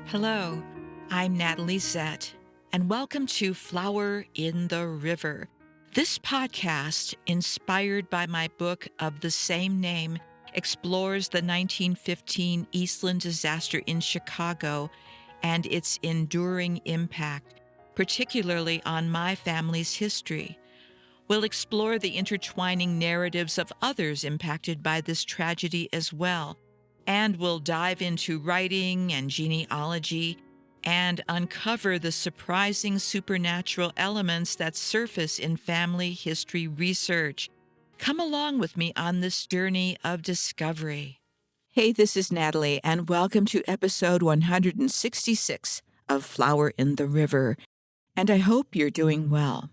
Hello, I'm Natalie Zett, and welcome to Flower in the River. This podcast, inspired by my book of the same name, explores the 1915 Eastland disaster in Chicago and its enduring impact, particularly on my family's history. We'll explore the intertwining narratives of others impacted by this tragedy as well, and we'll dive into writing and genealogy and uncover the surprising supernatural elements that surface in family history research. Come along with me on this journey of discovery. Hey, this is Natalie, and welcome to episode 166 of Flower in the River, and I hope you're doing well.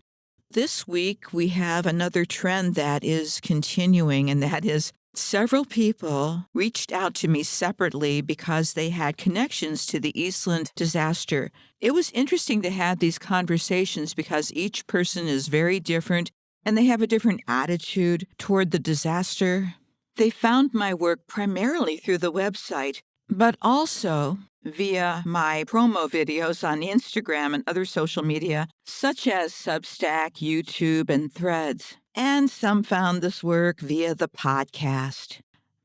This week, we have another trend that is continuing, and that is several people reached out to me separately because they had connections to the Eastland disaster. It was interesting to have these conversations because each person is very different and they have a different attitude toward the disaster. They found my work primarily through the website, but also via my promo videos on Instagram and other social media, such as Substack, YouTube, and Threads. And some found this work via the podcast.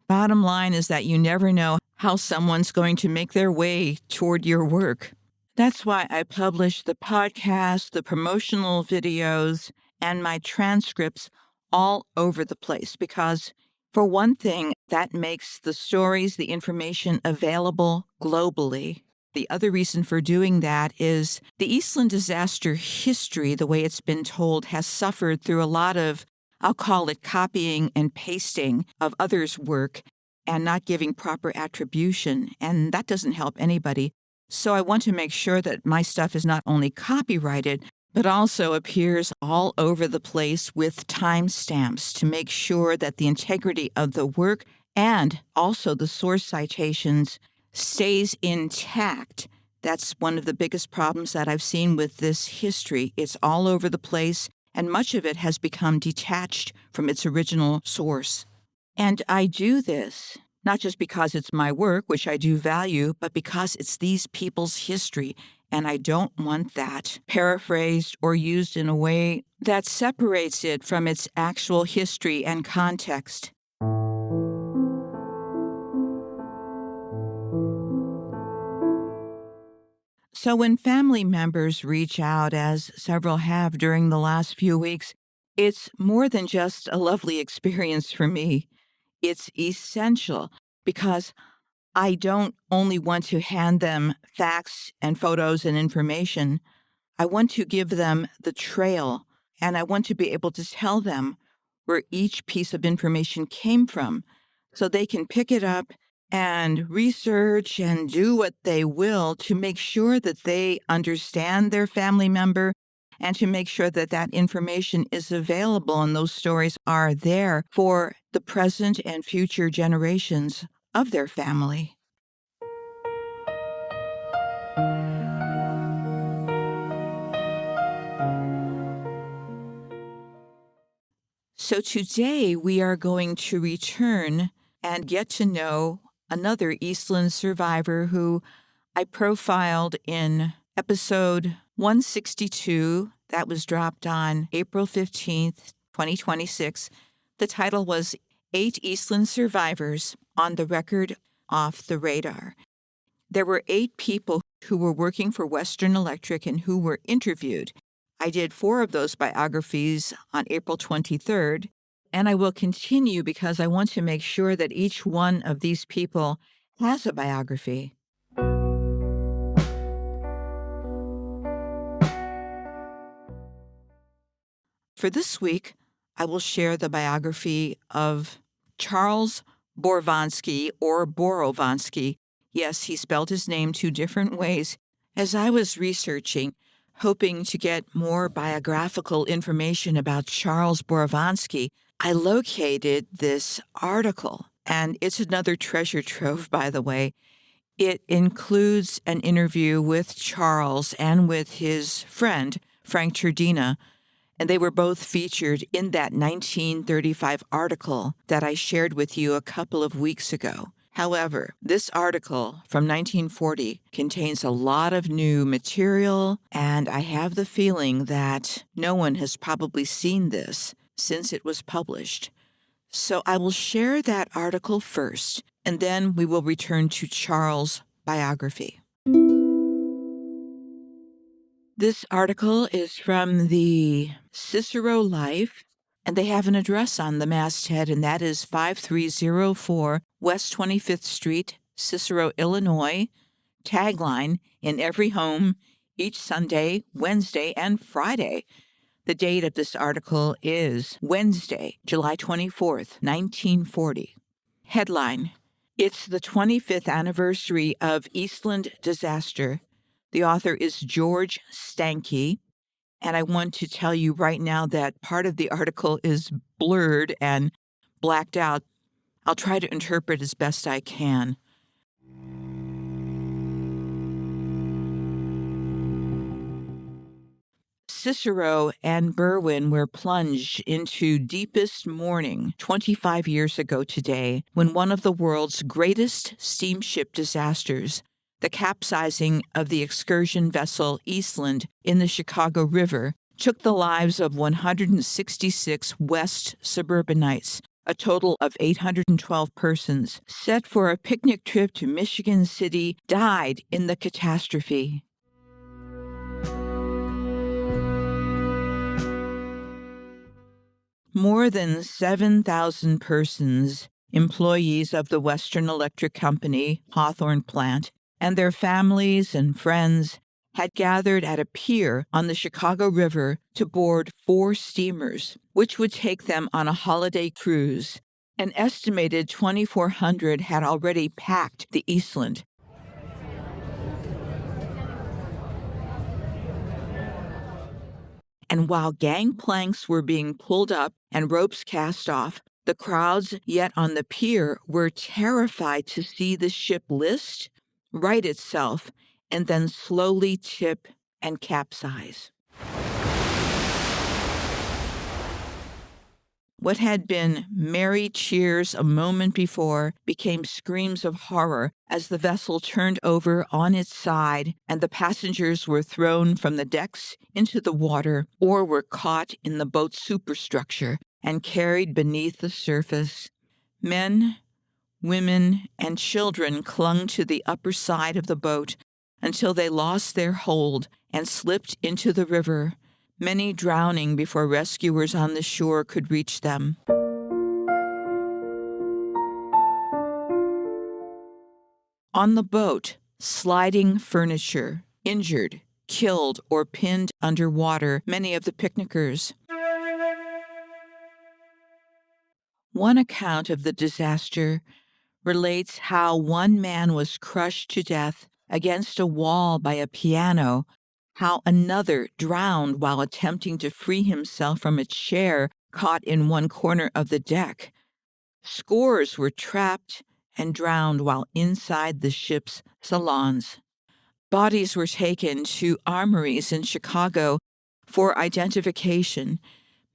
Bottom line is that you never know how someone's going to make their way toward your work. That's why I publish the podcast, the promotional videos, and my transcripts all over the place because, for one thing, that makes the stories, the information available globally. The other reason for doing that is the Eastland disaster history, the way it's been told, has suffered through a lot of, I'll call it copying and pasting of others' work and not giving proper attribution, and that doesn't help anybody. So I want to make sure that my stuff is not only copyrighted, but also appears all over the place with timestamps to make sure that the integrity of the work and also the source citations stays intact. That's one of the biggest problems that I've seen with this history. It's all over the place, and much of it has become detached from its original source. And I do this not just because it's my work, which I do value, but because it's these people's history, and I don't want that paraphrased or used in a way that separates it from its actual history and context. So when family members reach out, as several have during the last few weeks, it's more than just a lovely experience for me. It's essential because I don't only want to hand them facts and photos and information. I want to give them the trail, and I want to be able to tell them where each piece of information came from so they can pick it up and research and do what they will to make sure that they understand their family member and to make sure that that information is available and those stories are there for the present and future generations of their family. So today we are going to return and get to know another Eastland survivor who I profiled in episode 162 that was dropped on April 15th, 2026. The title was 8 Eastland Survivors on the Record Off the Radar. There were 8 people who were working for Western Electric and who were interviewed. I did 4 of those biographies on April 23rd, and I will continue because I want to make sure that each one of these people has a biography. For this week, I will share the biography of Charles Borvansky or Borvansky. Yes, he spelled his name 2 different ways. As I was researching, hoping to get more biographical information about Charles Borvansky, I located this article, and it's another treasure trove, by the way. It includes an interview with Charles and with his friend, Frank Terdina, and they were both featured in that 1935 article that I shared with you a couple of weeks ago. However, this article from 1940 contains a lot of new material, and I have the feeling that no one has probably seen this since it was published. So I will share that article first, and then we will return to Charles' biography. This article is from the Cicero Life, and they have an address on the masthead, and that is 5304 West 25th Street, Cicero, Illinois. Tagline, in every home, each Sunday, Wednesday, and Friday. The date of this article is Wednesday, July 24th, 1940. Headline, it's the 25th anniversary of Eastland disaster. The author is George Stanky, and I want to tell you right now that part of the article is blurred and blacked out. I'll try to interpret as best I can. Cicero and Berwyn were plunged into deepest mourning 25 years ago today when one of the world's greatest steamship disasters, the capsizing of the excursion vessel Eastland in the Chicago River, took the lives of 166 West suburbanites, a total of 812 persons, set for a picnic trip to Michigan City, died in the catastrophe. More than 7,000 persons, employees of the Western Electric Hawthorne Plant, and their families and friends had gathered at a pier on the Chicago River to board 4 steamers, which would take them on a holiday cruise. An estimated 2,400 had already packed the Eastland. And while gangplanks were being pulled up and ropes cast off, the crowds yet on the pier were terrified to see the ship list, right itself, and then slowly tip and capsize. What had been merry cheers a moment before became screams of horror as the vessel turned over on its side and the passengers were thrown from the decks into the water or were caught in the boat's superstructure and carried beneath the surface. Men, women, and children clung to the upper side of the boat until they lost their hold and slipped into the river, many drowning before rescuers on the shore could reach them. On the boat, sliding furniture, injured, killed, or pinned underwater, many of the picnickers. One account of the disaster relates how one man was crushed to death against a wall by a piano, how another drowned while attempting to free himself from a chair caught in one corner of the deck. Scores were trapped and drowned while inside the ship's salons. Bodies were taken to armories in Chicago for identification,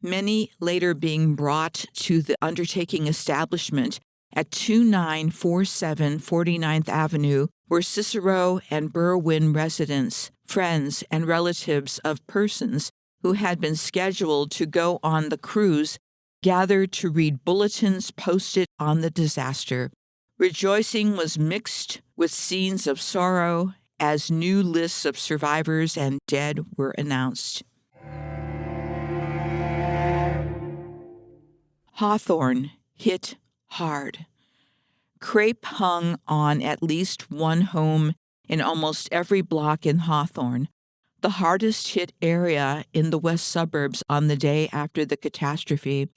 many later being brought to the undertaking establishment at 2947 49th Avenue, where Cicero and Berwyn residents, friends, and relatives of persons who had been scheduled to go on the cruise gathered to read bulletins posted on the disaster. Rejoicing was mixed with scenes of sorrow as new lists of survivors and dead were announced. Hawthorne hit hard. Crepe hung on at least one home in almost every block in Hawthorne, the hardest hit area in the west suburbs on the day after the catastrophe.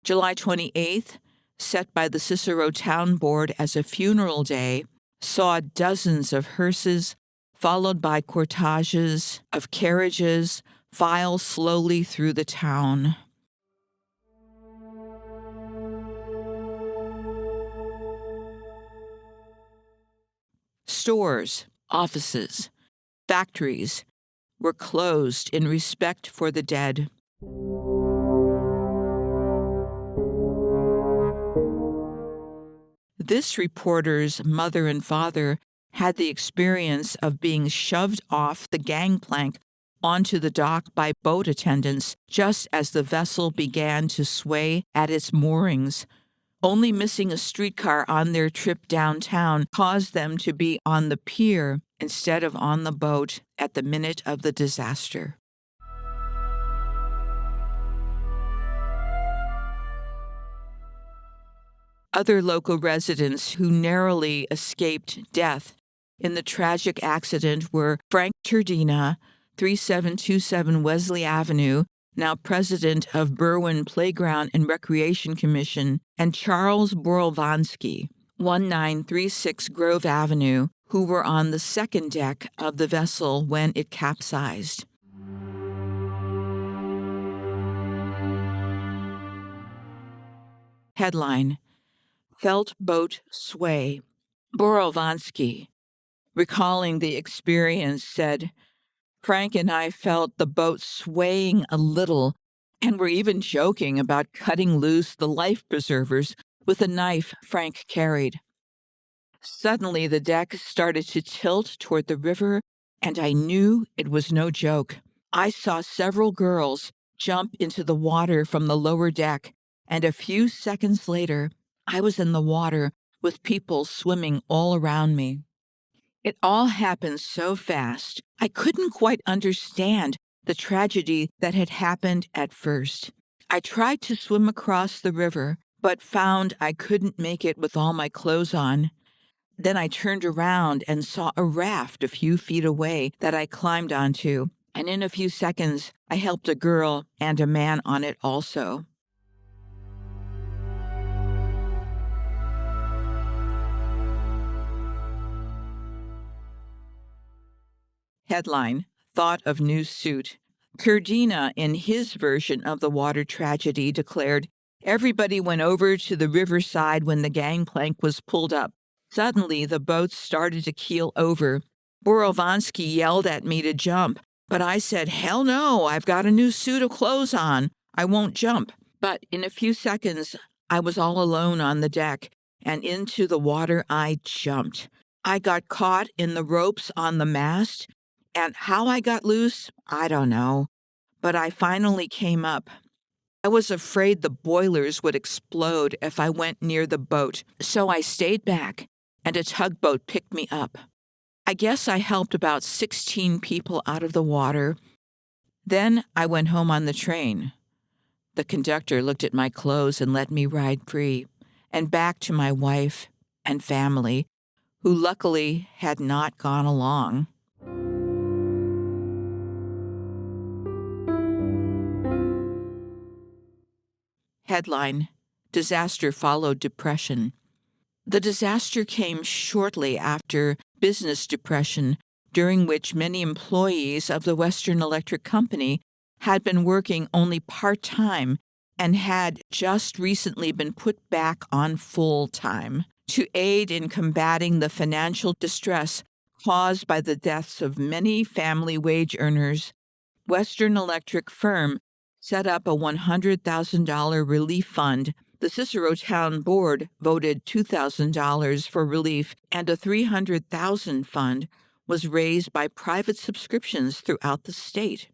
July 28th, set by the Cicero Town Board as a funeral day, saw dozens of hearses, followed by cortèges of carriages, file slowly through the town. Stores, offices, factories were closed in respect for the dead. This reporter's mother and father had the experience of being shoved off the gangplank onto the dock by boat attendants just as the vessel began to sway at its moorings. Only missing a streetcar on their trip downtown caused them to be on the pier instead of on the boat at the minute of the disaster. Other local residents who narrowly escaped death in the tragic accident were Frank Terdina, 3727 Wesley Avenue, now president of Berwyn Playground and Recreation Commission, and Charles Borvansky, 1936 Grove Avenue, who were on the second deck of the vessel when it capsized. Headline: Felt boat sway. Borvansky, recalling the experience, said, Frank and I felt the boat swaying a little, and were even joking about cutting loose the life preservers with a knife Frank carried. Suddenly, the deck started to tilt toward the river, and I knew it was no joke. I saw several girls jump into the water from the lower deck, and a few seconds later, I was in the water with people swimming all around me. It all happened so fast, I couldn't quite understand the tragedy that had happened at first. I tried to swim across the river, but found I couldn't make it with all my clothes on. Then I turned around and saw a raft a few feet away that I climbed onto, and in a few seconds, I helped a girl and a man on it also. Headline: Thought of new suit. Terdina, in his version of the water tragedy, declared, everybody went over to the riverside when the gangplank was pulled up. Suddenly, the boat started to keel over. Borvansky yelled at me to jump, but I said, hell no, I've got a new suit of clothes on. I won't jump. But in a few seconds, I was all alone on the deck, and into the water I jumped. I got caught in the ropes on the mast, and how I got loose, I don't know. But I finally came up. I was afraid the boilers would explode if I went near the boat, so I stayed back, and a tugboat picked me up. I guess I helped about 16 people out of the water. Then I went home on the train. The conductor looked at my clothes and let me ride free, and back to my wife and family, who luckily had not gone along. Headline: Disaster followed depression. The disaster came shortly after business depression, during which many employees of the Western Electric Company had been working only part-time and had just recently been put back on full-time. To aid in combating the financial distress caused by the deaths of many family wage earners, Western Electric firm set up a $100,000 relief fund. The Cicero Town Board voted $2,000 for relief, and a $300,000 fund was raised by private subscriptions throughout the state.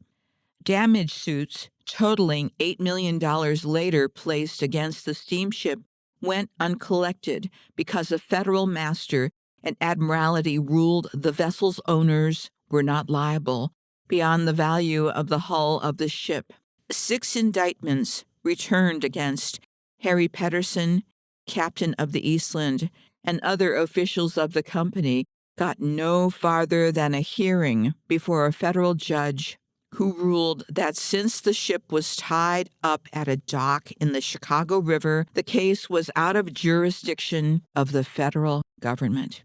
Damage suits totaling $8 million later placed against the steamship went uncollected because a federal master and admiralty ruled the vessel's owners were not liable beyond the value of the hull of the ship. 6 indictments returned against Harry Pedersen, captain of the Eastland, and other officials of the company got no farther than a hearing before a federal judge who ruled that since the ship was tied up at a dock in the Chicago River, the case was out of jurisdiction of the federal government.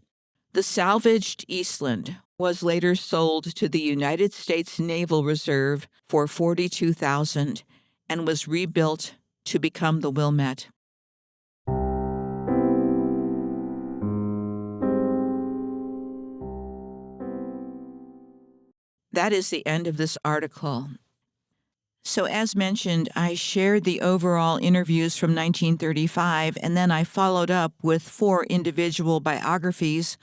The salvaged Eastland was later sold to the United States Naval Reserve for $42,000 and was rebuilt to become the Wilmette. That is the end of this article. So as mentioned, I shared the overall interviews from 1935, and then I followed up with 4 individual biographies,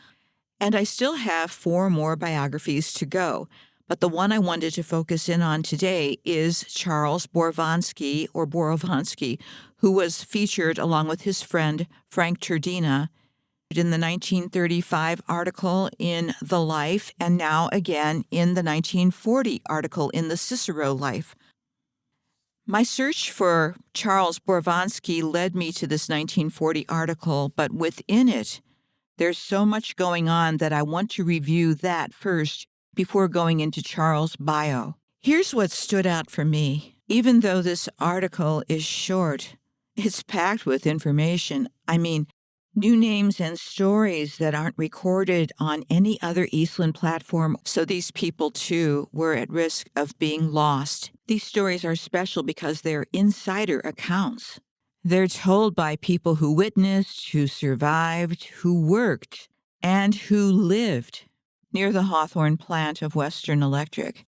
and I still have 4 more biographies to go. But the one I wanted to focus in on today is Charles Borvansky, or Borvansky, who was featured along with his friend Frank Terdina in the 1935 article in The Life, and now again in the 1940 article in the Cicero Life. My search for Charles Borvansky led me to this 1940 article, but within it, there's so much going on that I want to review that first before going into Charles' bio. Here's what stood out for me. Even though this article is short, it's packed with information. I mean, new names and stories that aren't recorded on any other Eastland platform, so these people, too, were at risk of being lost. These stories are special because they're insider accounts. They're told by people who witnessed, who survived, who worked, and who lived near the Hawthorne plant of Western Electric.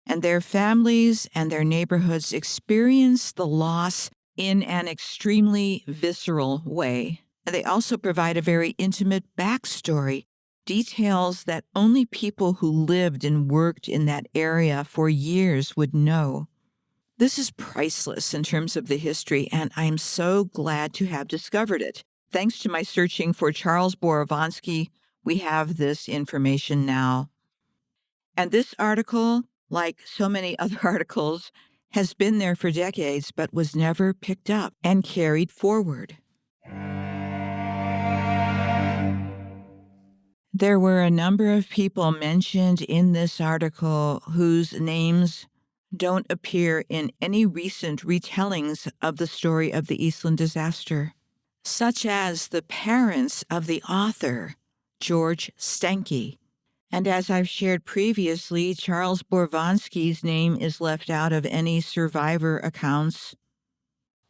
And their families and their neighborhoods experienced the loss in an extremely visceral way. And they also provide a very intimate backstory, details that only people who lived and worked in that area for years would know. This is priceless in terms of the history, and I am so glad to have discovered it. Thanks to my searching for Charles Borvansky, we have this information now. And this article, like so many other articles, has been there for decades but was never picked up and carried forward. There were a number of people mentioned in this article whose names don't appear in any recent retellings of the story of the Eastland disaster, such as the parents of the author, George Stenke. And as I've shared previously, Charles Borvansky's name is left out of any survivor accounts.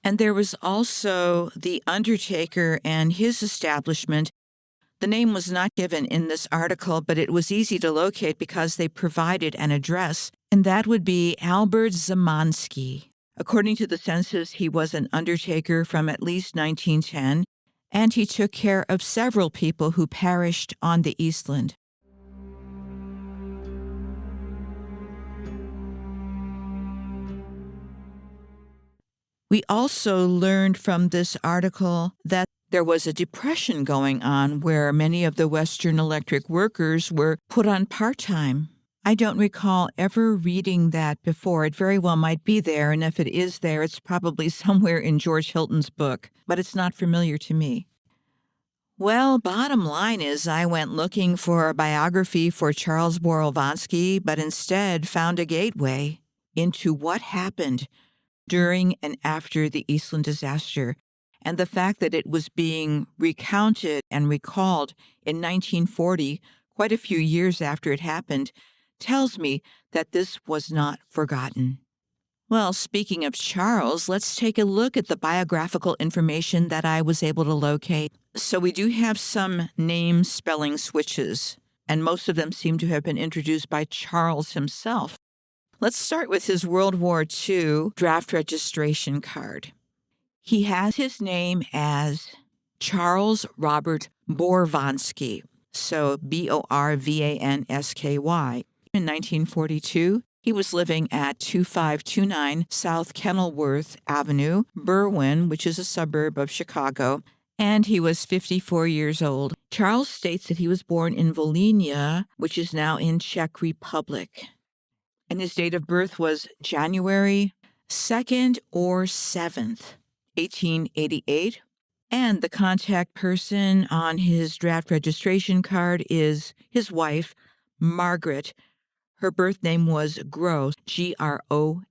And there was also the undertaker and his establishment. The name was not given in this article, but it was easy to locate because they provided an address, and that would be Albert Zamansky. According to the census, he was an undertaker from at least 1910, and he took care of several people who perished on the Eastland. We also learned from this article that there was a depression going on where many of the Western Electric workers were put on part-time. I don't recall ever reading that before. It very well might be there, and if it is there, it's probably somewhere in George Hilton's book, but it's not familiar to me. Well, bottom line is I went looking for a biography for Charles Borvansky, but instead found a gateway into what happened during and after the Eastland disaster, and the fact that it was being recounted and recalled in 1940, quite a few years after it happened, tells me that this was not forgotten. Well, speaking of Charles, let's take a look at the biographical information that I was able to locate. So we do have some name spelling switches, and most of them seem to have been introduced by Charles himself. Let's start with his World War II draft registration card. He has his name as Charles Robert Borvansky, so Borvansky. In 1942, he was living at 2529 South Kenilworth Avenue, Berwyn, which is a suburb of Chicago, and he was 54 years old. Charles states that he was born in Volhynia, which is now in Czech Republic, and his date of birth was January 2nd or 7th, 1888, and the contact person on his draft registration card is his wife, Margaret. Her birth name was Groh, Groh,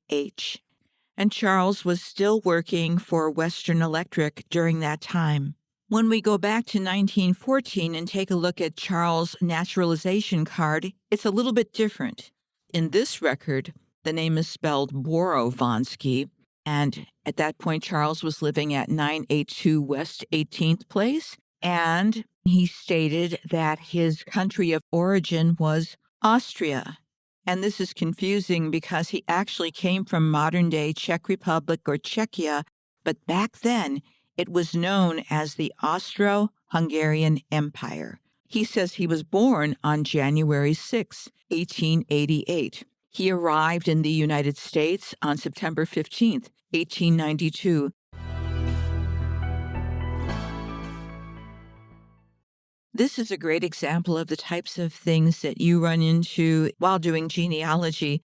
and Charles was still working for Western Electric during that time. When we go back to 1914 and take a look at Charles' naturalization card, it's a little bit different. In this record, the name is spelled Borvansky, and at that point, Charles was living at 982 West 18th Place, and he stated that his country of origin was Austria. And this is confusing because he actually came from modern-day Czech Republic or Czechia, but back then it was known as the Austro-Hungarian Empire. He says he was born on January 6, 1888. He arrived in the United States on September 15, 1892. This is a great example of the types of things that you run into while doing genealogy.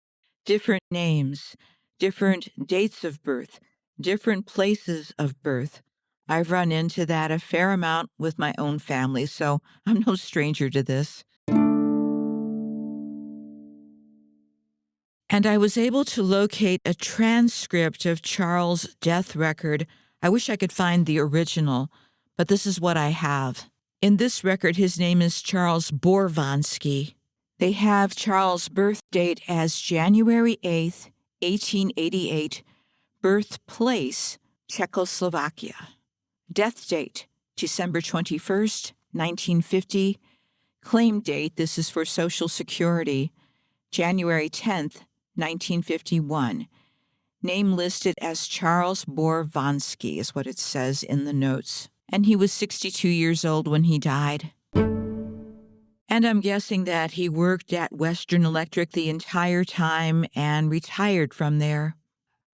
Different names, different dates of birth, different places of birth. I've run into that a fair amount with my own family, so I'm no stranger to this. And I was able to locate a transcript of Charles' death record. I wish I could find the original, but this is what I have. In this record, his name is Charles Borvansky. They have Charles' birth date as January 8th, 1888, birthplace, Czechoslovakia. Death date, December 21st, 1950. Claim date, this is for Social Security, January 10th, 1951. Name listed as Charles Borvansky is what it says in the notes. And he was 62 years old when he died. And I'm guessing that he worked at Western Electric the entire time and retired from there.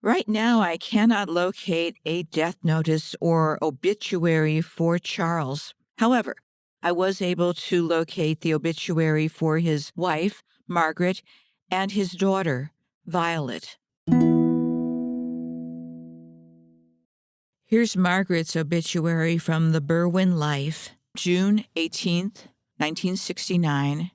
Right now, I cannot locate a death notice or obituary for Charles. However, I was able to locate the obituary for his wife, Margaret, and his daughter, Violet. Here's Margaret's obituary from the Berwyn Life, June 18th, 1969.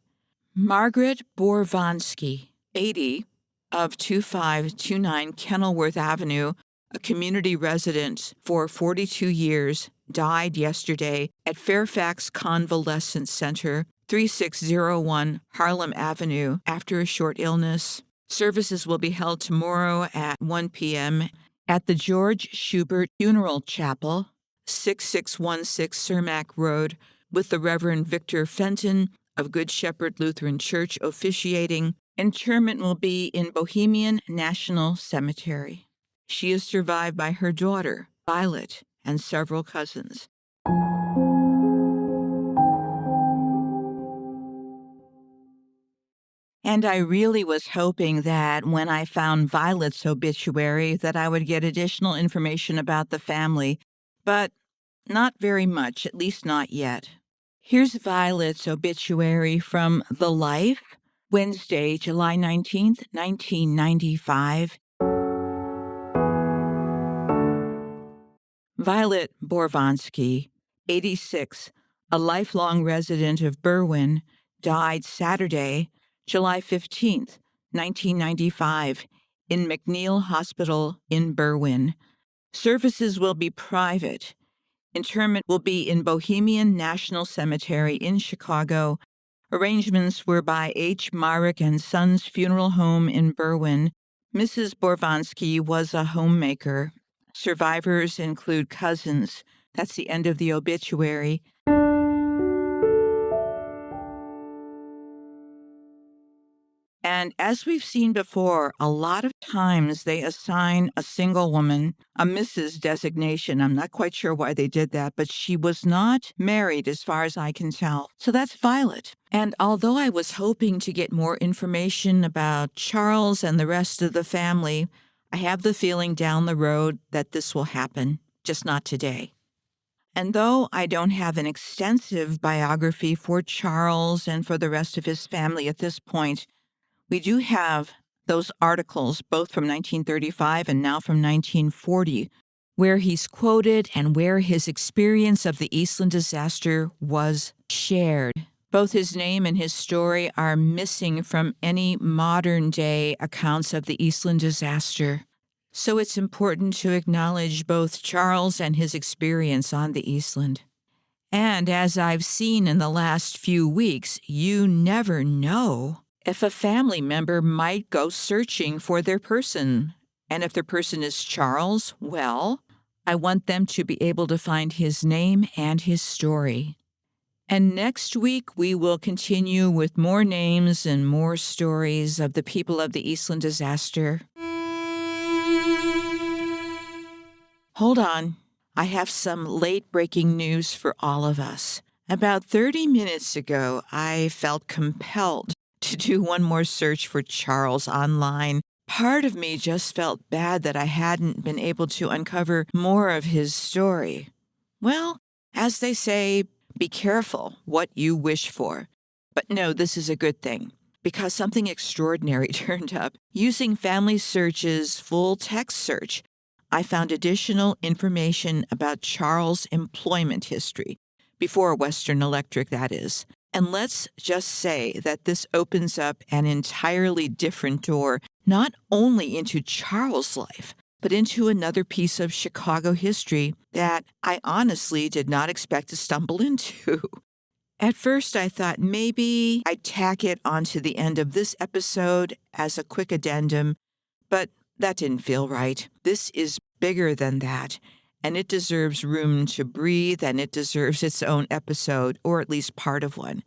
Margaret Borvansky, 80, of 2529 Kenilworth Avenue, a community resident for 42 years, died yesterday at Fairfax Convalescent Center, 3601 Harlem Avenue, after a short illness. Services will be held tomorrow at 1 p.m. at the George Schubert Funeral Chapel, 6616 Cermak Road, with the Reverend Victor Fenton of Good Shepherd Lutheran Church officiating. Interment will be in Bohemian National Cemetery. She is survived by her daughter, Violet, and several cousins. And I really was hoping that when I found Violet's obituary that I would get additional information about the family, but not very much, at least not yet. Here's Violet's obituary from The Life, Wednesday, July 19th, 1995. Violet Borvansky, 86, a lifelong resident of Berwyn, died Saturday, July 15th, 1995, in McNeil Hospital in Berwyn. Services will be private. Interment will be in Bohemian National Cemetery in Chicago. Arrangements were by H. Marek and Sons Funeral Home in Berwyn. Mrs. Borvansky was a homemaker. Survivors include cousins. That's the end of the obituary. And as we've seen before, a lot of times they assign a single woman a Mrs. designation. I'm not quite sure why they did that, but she was not married as far as I can tell. So that's Violet. And although I was hoping to get more information about Charles and the rest of the family, I have the feeling down the road that this will happen, just not today. And though I don't have an extensive biography for Charles and for the rest of his family at this point, we do have those articles, both from 1935 and now from 1940, where he's quoted and where his experience of the Eastland disaster was shared. Both his name and his story are missing from any modern-day accounts of the Eastland disaster. So it's important to acknowledge both Charles and his experience on the Eastland. And as I've seen in the last few weeks, you never know if a family member might go searching for their person. And if their person is Charles, well, I want them to be able to find his name and his story. And next week, we will continue with more names and more stories of the people of the Eastland disaster. Hold on. I have some late-breaking news for all of us. About 30 minutes ago, I felt compelled to do one more search for Charles online. Part of me just felt bad that I hadn't been able to uncover more of his story. Well, as they say, be careful what you wish for. But no, this is a good thing, because something extraordinary turned up. Using Family Search's full text search, I found additional information about Charles' employment history, before Western Electric, that is. And let's just say that this opens up an entirely different door, not only into Charles' life, but into another piece of Chicago history that I honestly did not expect to stumble into. At first, I thought maybe I'd tack it onto the end of this episode as a quick addendum, but that didn't feel right. This is bigger than that, and it deserves room to breathe, and it deserves its own episode, or at least part of one.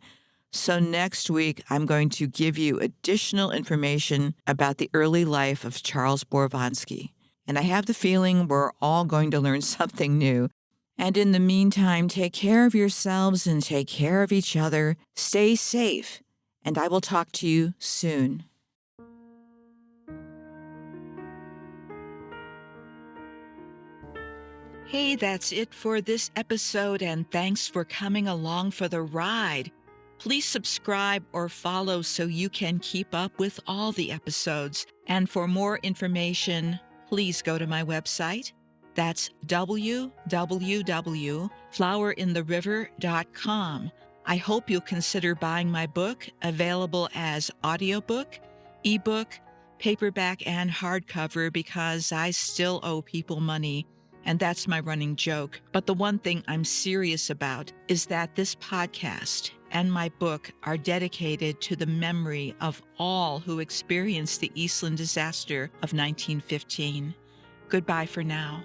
So next week, I'm going to give you additional information about the early life of Charles Borvansky. And I have the feeling we're all going to learn something new. And in the meantime, take care of yourselves and take care of each other. Stay safe, and I will talk to you soon. Hey, that's it for this episode, and thanks for coming along for the ride. Please subscribe or follow so you can keep up with all the episodes. And for more information, please go to my website. That's www.flowerintheriver.com. I hope you'll consider buying my book, available as audiobook, ebook, paperback, and hardcover, because I still owe people money. And that's my running joke. But the one thing I'm serious about is that this podcast and my book are dedicated to the memory of all who experienced the Eastland disaster of 1915. Goodbye for now.